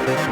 What's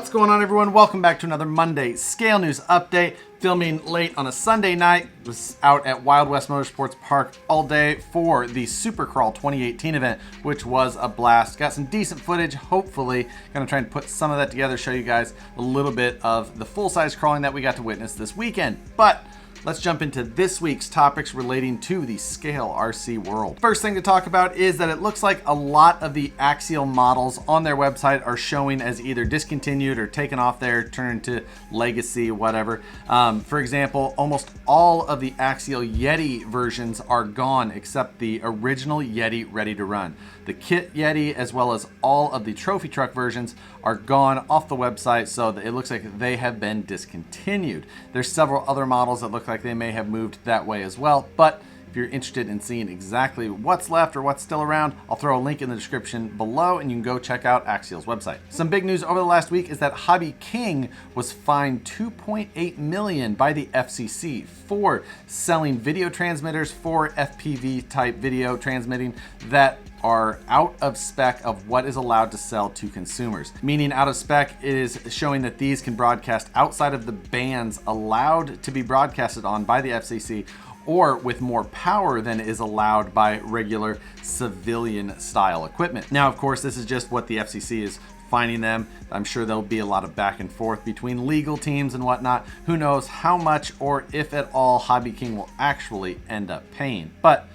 going on, everyone? Welcome back to another Monday Scale News Update. Filming late on a Sunday night. Was out at Wild West Motorsports Park all day for the Supercrawl 2018 event, which was a blast. Got some decent footage. Hopefully, gonna try and put some of that together, show you guys a little bit of the full-size crawling that we got to witness this weekend. But let's jump into this week's topics relating to the Scale RC world. First thing to talk about is that it looks like a lot of the Axial models on their website are showing as either discontinued or taken off there, turned to legacy, whatever. For example, almost all of the Axial Yeti versions are gone except the original Yeti Ready to Run. The kit Yeti, as well as all of the trophy truck versions, are gone off the website, so it looks like they have been discontinued. There's several other models that look like they may have moved that way as well, but if you're interested in seeing exactly what's left or what's still around, I'll throw a link in the description below and you can go check out Axial's website. Some big news over the last week is that HobbyKing was fined $2.8 million by the FCC for selling video transmitters for FPV type video transmitting that are out of spec of what is allowed to sell to consumers. Meaning out of spec is showing that these can broadcast outside of the bands allowed to be broadcasted on by the FCC, or with more power than is allowed by regular civilian style equipment. Now, of course, this is just what the FCC is finding them. I'm sure there'll be a lot of back and forth between legal teams and whatnot. Who knows how much or if at all HobbyKing will actually end up paying. But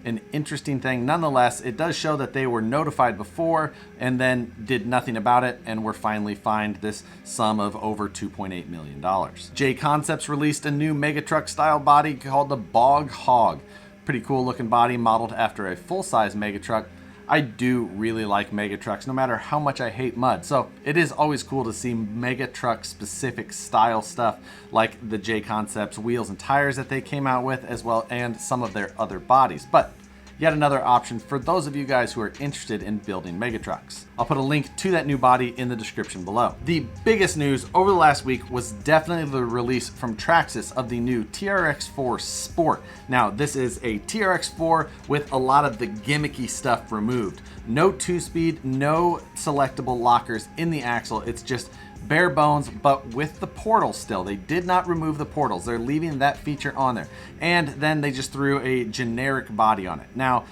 an interesting thing nonetheless, it does show that they were notified before and then did nothing about it and were finally fined this sum of over $2.8 million. JConcepts released a new Megatruck style body called the Bog Hog. Pretty cool looking body modeled after a full-size Megatruck. I do really like Megatrucks, no matter how much I hate mud. So it is always cool to see Megatruck specific style stuff like the JConcepts wheels and tires that they came out with, as well, and some of their other bodies. But yet another option for those of you guys who are interested in building Megatrucks. I'll put a link to that new body in the description below. The biggest news over the last week was definitely the release from Traxxas of the new TRX4 Sport. Now, this is a TRX4 with a lot of the gimmicky stuff removed. No 2-speed, no selectable lockers in the axle. It's just bare bones, but with the portals still. They did not remove the portals. They're leaving that feature on there. And then they just threw a generic body on it. Now,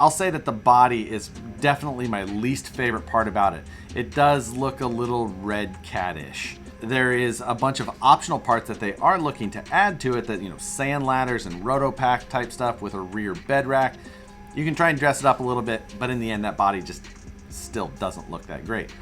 I'll say that the body is definitely my least favorite part about it. It does look a little red cat-ish. There is a bunch of optional parts that they are looking to add to it that, you know, sand ladders and rotopack type stuff with a rear bed rack. You can try and dress it up a little bit, but in the end, that body just still doesn't look that great.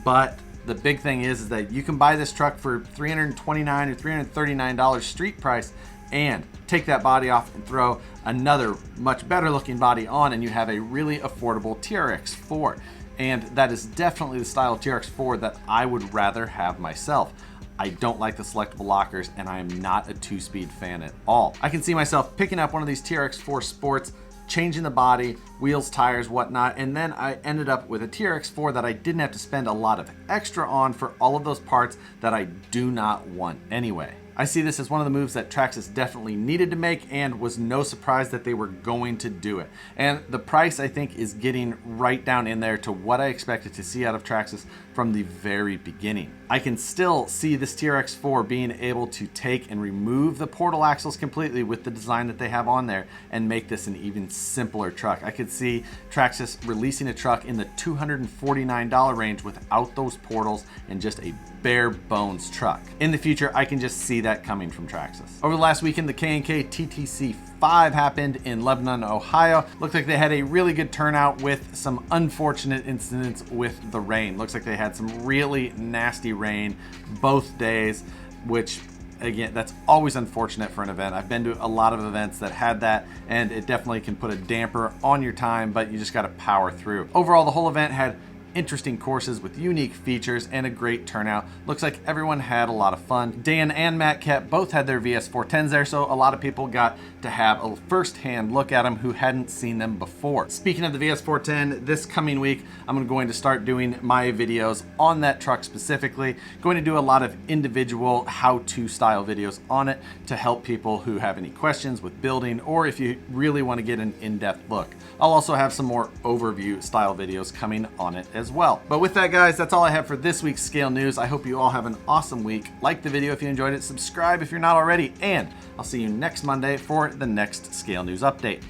But the big thing is that you can buy this truck for $329 or $339 street price and take that body off and throw another much better looking body on, and you have a really affordable TRX4. And that is definitely the style of TRX4 that I would rather have myself. I don't like the selectable lockers, and I am not a 2-speed fan at all. I can see myself picking up one of these TRX4 Sports, changing the body, wheels, tires, whatnot, and then I ended up with a TRX4 that I didn't have to spend a lot of extra on for all of those parts that I do not want anyway. I see this as one of the moves that Traxxas definitely needed to make, and was no surprise that they were going to do it. And the price, I think, is getting right down in there to what I expected to see out of Traxxas from the very beginning. I can still see this TRX4 being able to take and remove the portal axles completely with the design that they have on there and make this an even simpler truck. I could see Traxxas releasing a truck in the $249 range without those portals and just a bare bones truck. In the future, I can just see that coming from Traxxas. Over the last weekend, the K&K TTC 5 happened in Lebanon, Ohio. Looked like they had a really good turnout with some unfortunate incidents with the rain. Looks like they had some really nasty rain both days, which again, that's always unfortunate for an event. I've been to a lot of events that had that, and it definitely can put a damper on your time, but you just got to power through. Overall, the whole event had interesting courses with unique features and a great turnout. Looks like everyone had a lot of fun. Dan and Matt Kep both had their VS410s there, so a lot of people got to have a first-hand look at them who hadn't seen them before. Speaking of the VS410, this coming week, I'm going to start doing my videos on that truck specifically. Going to do a lot of individual how-to style videos on it to help people who have any questions with building, or if you really want to get an in-depth look. I'll also have some more overview style videos coming on it as well. But with that, guys, that's all I have for this week's Scale News. I hope you all have an awesome week. Like the video if you enjoyed it, subscribe if you're not already, and I'll see you next Monday for the next Scale News update.